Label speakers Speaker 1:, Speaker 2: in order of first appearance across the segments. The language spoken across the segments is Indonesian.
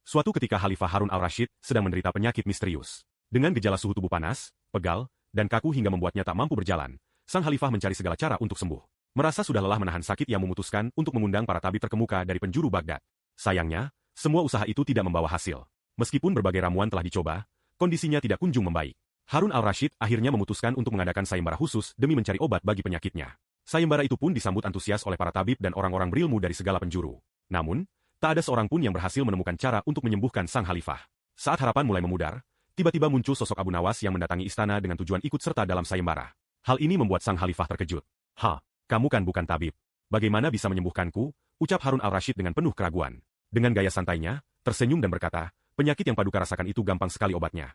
Speaker 1: Suatu ketika Khalifah Harun al-Rashid sedang menderita penyakit misterius. Dengan gejala suhu tubuh panas, pegal, dan kaku hingga membuatnya tak mampu berjalan, sang Khalifah mencari segala cara untuk sembuh. Merasa sudah lelah menahan sakit, ia memutuskan untuk mengundang para tabib terkemuka dari penjuru Baghdad. Sayangnya, semua usaha itu tidak membawa hasil. Meskipun berbagai ramuan telah dicoba, kondisinya tidak kunjung membaik. Harun al-Rashid akhirnya memutuskan untuk mengadakan sayembara khusus demi mencari obat bagi penyakitnya. Sayembara itu pun disambut antusias oleh para tabib dan orang-orang berilmu dari segala penjuru. Namun, tak ada seorang pun yang berhasil menemukan cara untuk menyembuhkan sang Khalifah. Saat harapan mulai memudar, tiba-tiba muncul sosok Abu Nawas yang mendatangi istana dengan tujuan ikut serta dalam sayembara. Hal ini membuat sang Khalifah terkejut. Kamu kan bukan tabib. Bagaimana bisa menyembuhkanku? Ucap Harun al-Rashid dengan penuh keraguan. Dengan gaya santainya, tersenyum dan berkata, penyakit yang Paduka rasakan itu gampang sekali obatnya.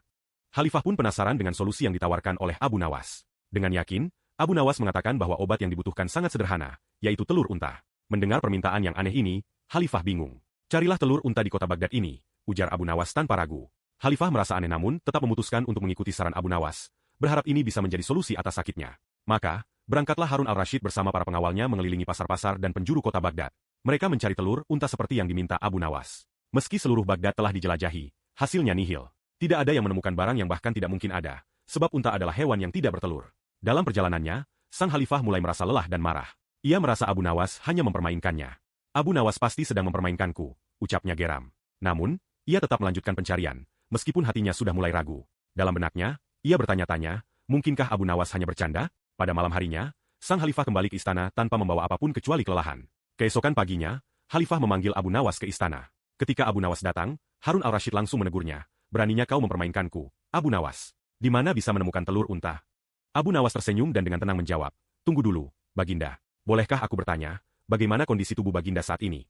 Speaker 1: Khalifah pun penasaran dengan solusi yang ditawarkan oleh Abu Nawas. Dengan yakin, Abu Nawas mengatakan bahwa obat yang dibutuhkan sangat sederhana, yaitu telur unta. Mendengar permintaan yang aneh ini, Khalifah bingung. Carilah telur unta di kota Baghdad ini, ujar Abu Nawas tanpa ragu. Khalifah merasa aneh namun tetap memutuskan untuk mengikuti saran Abu Nawas, berharap ini bisa menjadi solusi atas sakitnya. Maka, berangkatlah Harun al-Rashid bersama para pengawalnya mengelilingi pasar-pasar dan penjuru kota Baghdad. Mereka mencari telur unta seperti yang diminta Abu Nawas. Meski seluruh Baghdad telah dijelajahi, hasilnya nihil. Tidak ada yang menemukan barang yang bahkan tidak mungkin ada, sebab unta adalah hewan yang tidak bertelur. Dalam perjalanannya, sang Khalifah mulai merasa lelah dan marah. Ia merasa Abu Nawas hanya mempermainkannya. Abu Nawas pasti sedang mempermainkanku, ucapnya geram. Namun, ia tetap melanjutkan pencarian, meskipun hatinya sudah mulai ragu. Dalam benaknya, ia bertanya-tanya, mungkinkah Abu Nawas hanya bercanda? Pada malam harinya, sang Khalifah kembali ke istana tanpa membawa apapun kecuali kelelahan. Keesokan paginya, Khalifah memanggil Abu Nawas ke istana. Ketika Abu Nawas datang, Harun al-Rashid langsung menegurnya. Beraninya kau mempermainkanku, Abu Nawas. Di mana bisa menemukan telur unta? Abu Nawas tersenyum dan dengan tenang menjawab, tunggu dulu, Baginda. Bolehkah aku bertanya, bagaimana kondisi tubuh Baginda saat ini?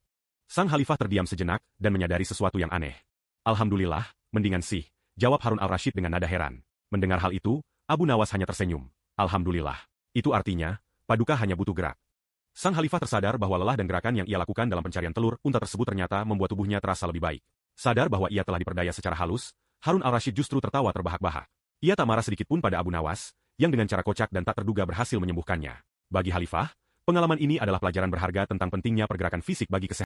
Speaker 1: Sang Khalifah terdiam sejenak dan menyadari sesuatu yang aneh. Alhamdulillah, mendingan sih, jawab Harun al-Rashid dengan nada heran. Mendengar hal itu, Abu Nawas hanya tersenyum. Alhamdulillah. Itu artinya, Paduka hanya butuh gerak. Sang Khalifah tersadar bahwa lelah dan gerakan yang ia lakukan dalam pencarian telur unta tersebut ternyata membuat tubuhnya terasa lebih baik. Sadar bahwa ia telah diperdaya secara halus, Harun al-Rashid justru tertawa terbahak-bahak. Ia tak marah sedikit pun pada Abu Nawas, yang dengan cara kocak dan tak terduga berhasil menyembuhkannya. Bagi Khalifah, pengalaman ini adalah pelajaran berharga tentang pentingnya pergerakan fisik bagi kesehatan.